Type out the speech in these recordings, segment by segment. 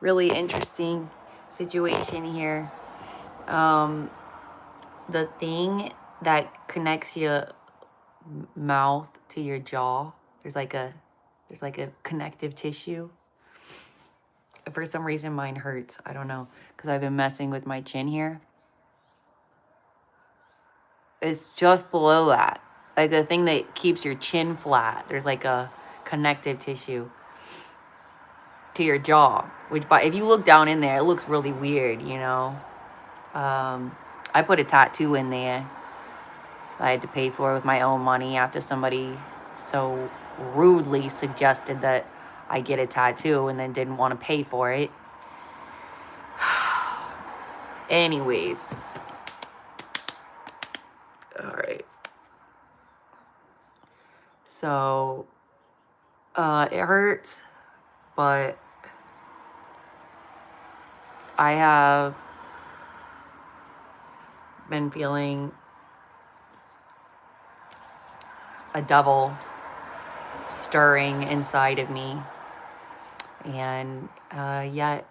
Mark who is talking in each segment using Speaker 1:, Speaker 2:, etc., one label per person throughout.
Speaker 1: really interesting situation here. The thing that connects your mouth to your jaw, there's like a connective tissue. For some reason mine hurts. I don't know, because I've been messing with my chin here. It's just below that. Like a thing that keeps your chin flat. There's like a connective tissue to your jaw, which if you look down in there, it looks really weird, you know. I put a tattoo in there I had to pay for with my own money after somebody so rudely suggested that I get a tattoo and then didn't want to pay for it. Anyways. All right. So, it hurts, but I have been feeling a devil stirring inside of me, and yet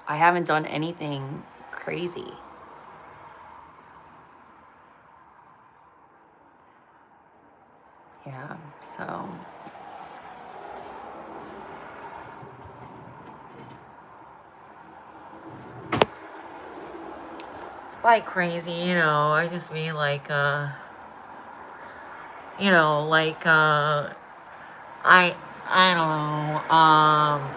Speaker 1: I haven't done anything crazy. Yeah, so by crazy, you know, I just mean like you know, like I don't know.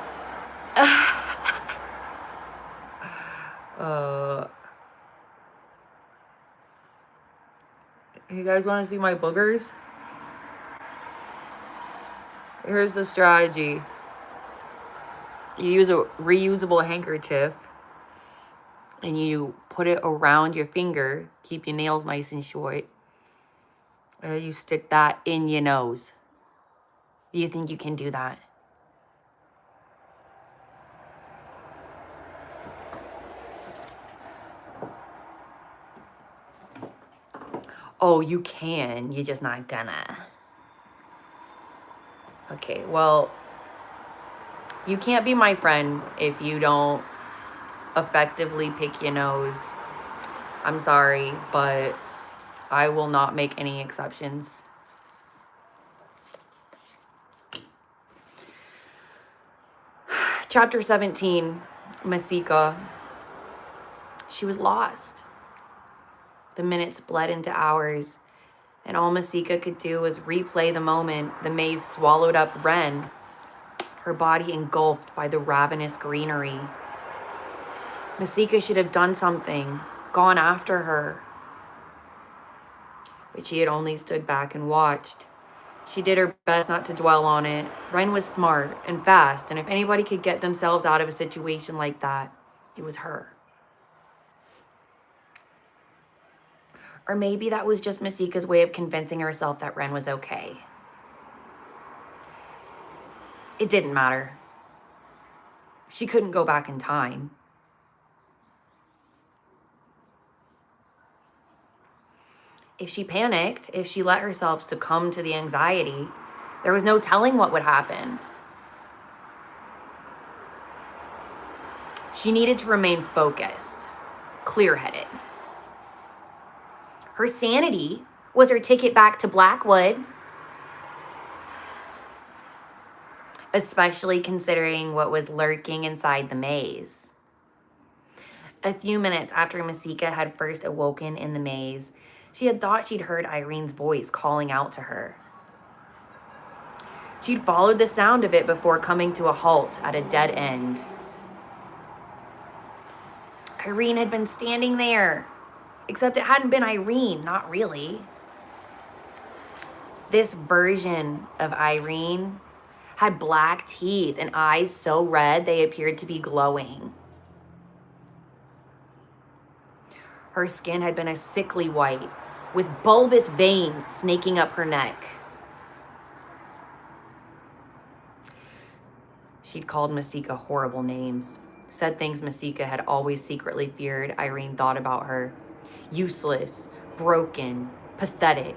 Speaker 1: You guys want to see my boogers? Here's the strategy. You use a reusable handkerchief and you put it around your finger, keep your nails nice and short, and you stick that in your nose. Do you think you can do that? Oh, you can. You're just not gonna. Okay, well, you can't be my friend if you don't effectively pick your nose. I'm sorry, but I will not make any exceptions. Chapter 17, Masika. She was lost. The minutes bled into hours, and all Masika could do was replay the moment the maze swallowed up Ren, her body engulfed by the ravenous greenery. Masika should have done something, gone after her. But she had only stood back and watched. She did her best not to dwell on it. Ren was smart and fast, and if anybody could get themselves out of a situation like that, it was her. Or maybe that was just Masika's way of convincing herself that Ren was okay. It didn't matter. She couldn't go back in time. If she panicked, if she let herself succumb to the anxiety, there was no telling what would happen. She needed to remain focused, clear-headed. Her sanity was her ticket back to Blackwood, especially considering what was lurking inside the maze. A few minutes after Masika had first awoken in the maze, she had thought she'd heard Irene's voice calling out to her. She'd followed the sound of it before coming to a halt at a dead end. Irene had been standing there, except it hadn't been Irene, not really. This version of Irene had black teeth and eyes so red they appeared to be glowing. Her skin had been a sickly white, with bulbous veins snaking up her neck. She'd called Masika horrible names, said things Masika had always secretly feared Irene thought about her. Useless, broken, pathetic.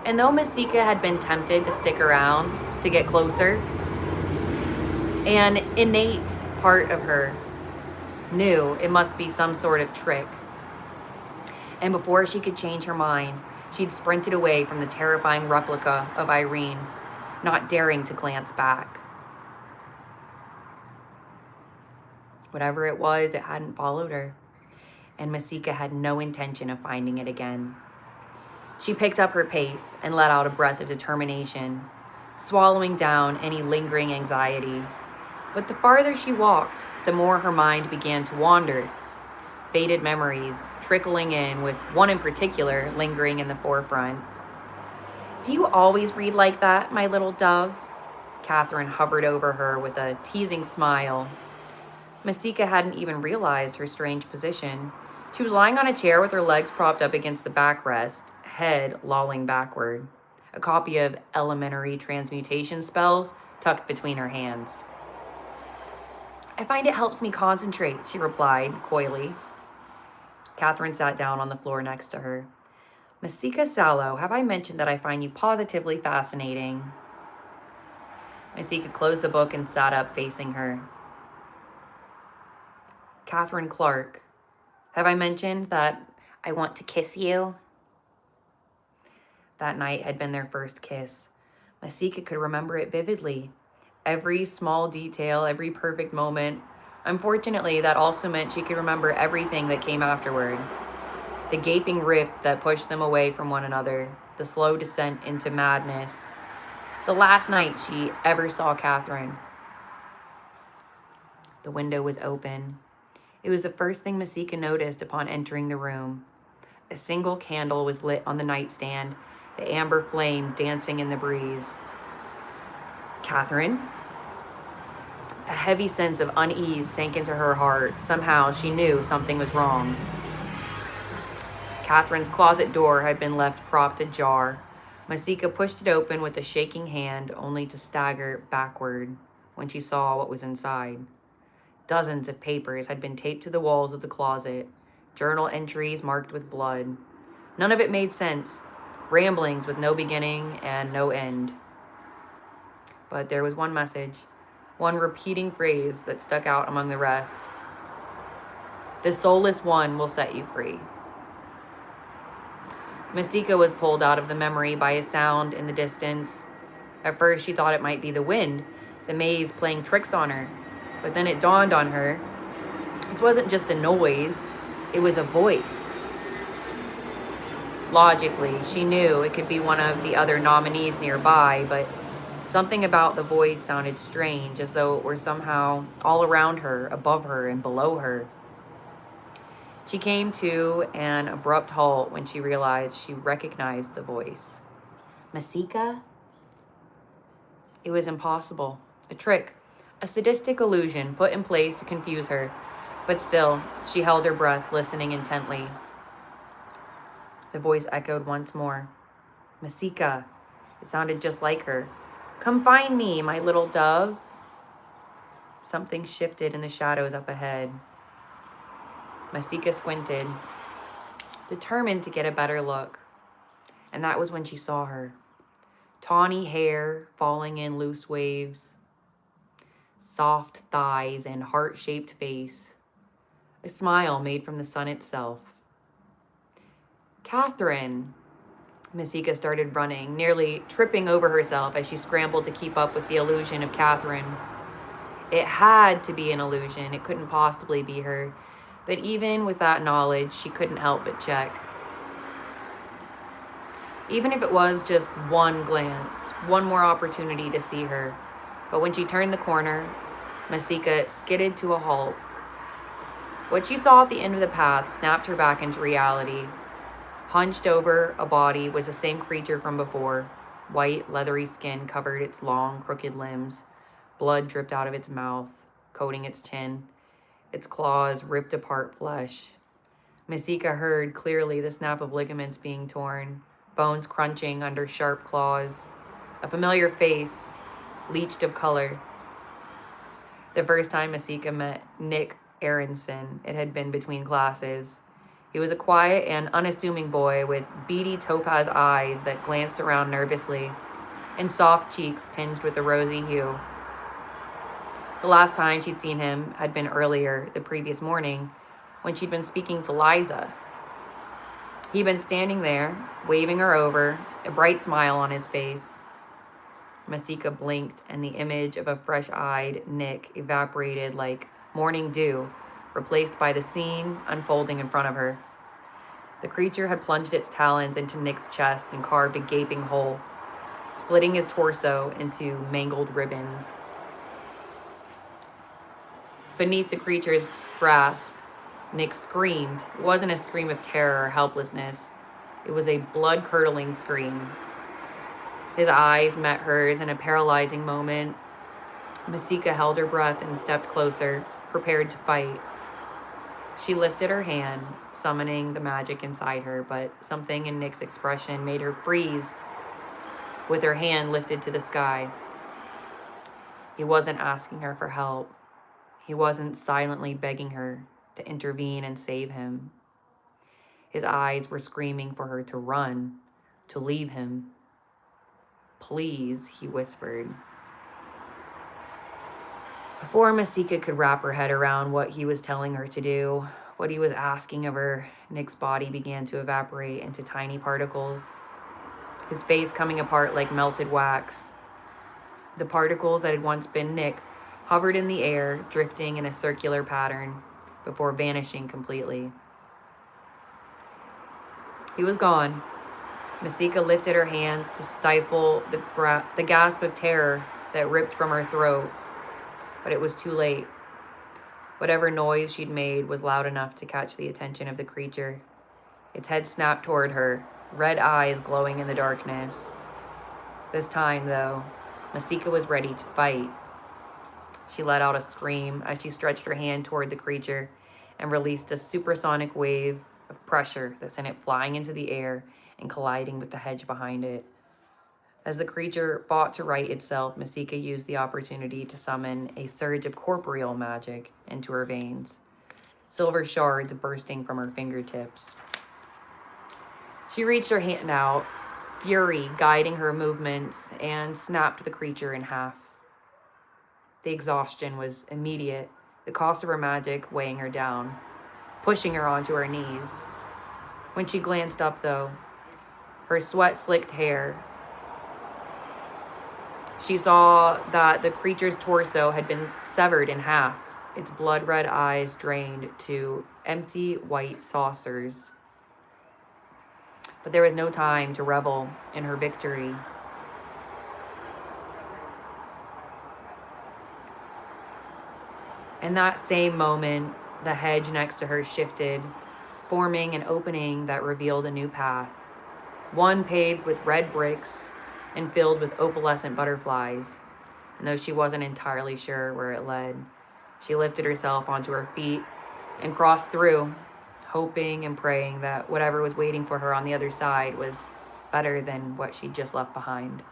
Speaker 1: And though Masika had been tempted to stick around, to get closer, An innate part of her knew it must be some sort of trick. And before she could change her mind, she'd sprinted away from the terrifying replica of Irene, not daring to glance back. Whatever it was, it hadn't followed her, and Masika had no intention of finding it again. She picked up her pace and let out a breath of determination, swallowing down any lingering anxiety. But the farther she walked, the more her mind began to wander, faded memories trickling in, with one in particular lingering in the forefront. "Do you always read like that, my little dove?" Catherine hovered over her with a teasing smile. Masika hadn't even realized her strange position. She was lying on a chair with her legs propped up against the backrest, head lolling backward, a copy of Elementary Transmutation Spells tucked between her hands. "I find it helps me concentrate," she replied coyly. Catherine sat down on the floor next to her. "Masika Sallow, have I mentioned that I find you positively fascinating?" Masika closed the book and sat up, facing her. "Catherine Clark, have I mentioned that I want to kiss you?" That night had been their first kiss. Masika could remember it vividly. Every small detail, every perfect moment. Unfortunately, that also meant she could remember everything that came afterward. The gaping rift that pushed them away from one another, the slow descent into madness. The last night she ever saw Catherine. The window was open. It was the first thing Masika noticed upon entering the room. A single candle was lit on the nightstand, the amber flame dancing in the breeze. "Catherine?" A heavy sense of unease sank into her heart. Somehow she knew something was wrong. Catherine's closet door had been left propped ajar. Masika pushed it open with a shaking hand, only to stagger backward when she saw what was inside. Dozens of papers had been taped to the walls of the closet, journal entries marked with blood. None of it made sense, ramblings with no beginning and no end. But there was one message, one repeating phrase that stuck out among the rest. "The soulless one will set you free." Masika was pulled out of the memory by a sound in the distance. At first she thought it might be the wind, the maze playing tricks on her. But then it dawned on her, this wasn't just a noise, it was a voice. Logically, she knew it could be one of the other nominees nearby, but something about the voice sounded strange, as though it were somehow all around her, above her, and below her. She came to an abrupt halt when she realized she recognized the voice. "Masika?" It was impossible. A trick. A sadistic illusion put in place to confuse her. But still, she held her breath, listening intently. The voice echoed once more. "Masika." It sounded just like her. "Come find me, my little dove." Something shifted in the shadows up ahead. Masika squinted, determined to get a better look. And that was when she saw her. Tawny hair falling in loose waves, soft thighs and heart-shaped face, a smile made from the sun itself. "Catherine!" Masika started running, nearly tripping over herself as she scrambled to keep up with the illusion of Catherine. It had to be an illusion. It couldn't possibly be her. But even with that knowledge, she couldn't help but check. Even if it was just one glance, one more opportunity to see her. But when she turned the corner, Masika skidded to a halt. What she saw at the end of the path snapped her back into reality. Hunched over a body was the same creature from before. White, leathery skin covered its long, crooked limbs. Blood dripped out of its mouth, coating its chin. Its claws ripped apart flesh. Masika heard clearly the snap of ligaments being torn, bones crunching under sharp claws. A familiar face, leached of color. The first time Masika met Nick Aronson, it had been between classes. He was a quiet and unassuming boy with beady topaz eyes that glanced around nervously, and soft cheeks tinged with a rosy hue. The last time she'd seen him had been earlier the previous morning when she'd been speaking to Liza. He'd been standing there, waving her over, a bright smile on his face. Masika blinked, and the image of a fresh-eyed Nick evaporated like morning dew, replaced by the scene unfolding in front of her. The creature had plunged its talons into Nick's chest and carved a gaping hole, splitting his torso into mangled ribbons. Beneath the creature's grasp, Nick screamed. It wasn't a scream of terror or helplessness. It was a blood-curdling scream. His eyes met hers in a paralyzing moment. Masika held her breath and stepped closer, prepared to fight. She lifted her hand, summoning the magic inside her, but something in Nick's expression made her freeze with her hand lifted to the sky. He wasn't asking her for help. He wasn't silently begging her to intervene and save him. His eyes were screaming for her to run, to leave him. "Please," he whispered. Before Masika could wrap her head around what he was telling her to do, what he was asking of her, Nick's body began to evaporate into tiny particles, his face coming apart like melted wax. The particles that had once been Nick hovered in the air, drifting in a circular pattern before vanishing completely. He was gone. Masika lifted her hands to stifle the gasp of terror that ripped from her throat, but it was too late. Whatever noise she'd made was loud enough to catch the attention of the creature. Its head snapped toward her, red eyes glowing in the darkness. This time, though, Masika was ready to fight. She let out a scream as she stretched her hand toward the creature and released a supersonic wave of pressure that sent it flying into the air and colliding with the hedge behind it. As the creature fought to right itself, Masika used the opportunity to summon a surge of corporeal magic into her veins, silver shards bursting from her fingertips. She reached her hand out, fury guiding her movements, and snapped the creature in half. The exhaustion was immediate, the cost of her magic weighing her down, pushing her onto her knees. When she glanced up, though, her sweat-slicked hair, she saw that the creature's torso had been severed in half, its blood-red eyes drained to empty white saucers. But there was no time to revel in her victory. In that same moment, the hedge next to her shifted, forming an opening that revealed a new path, one paved with red bricks and filled with opalescent butterflies. And though she wasn't entirely sure where it led, she lifted herself onto her feet and crossed through, hoping and praying that whatever was waiting for her on the other side was better than what she'd just left behind.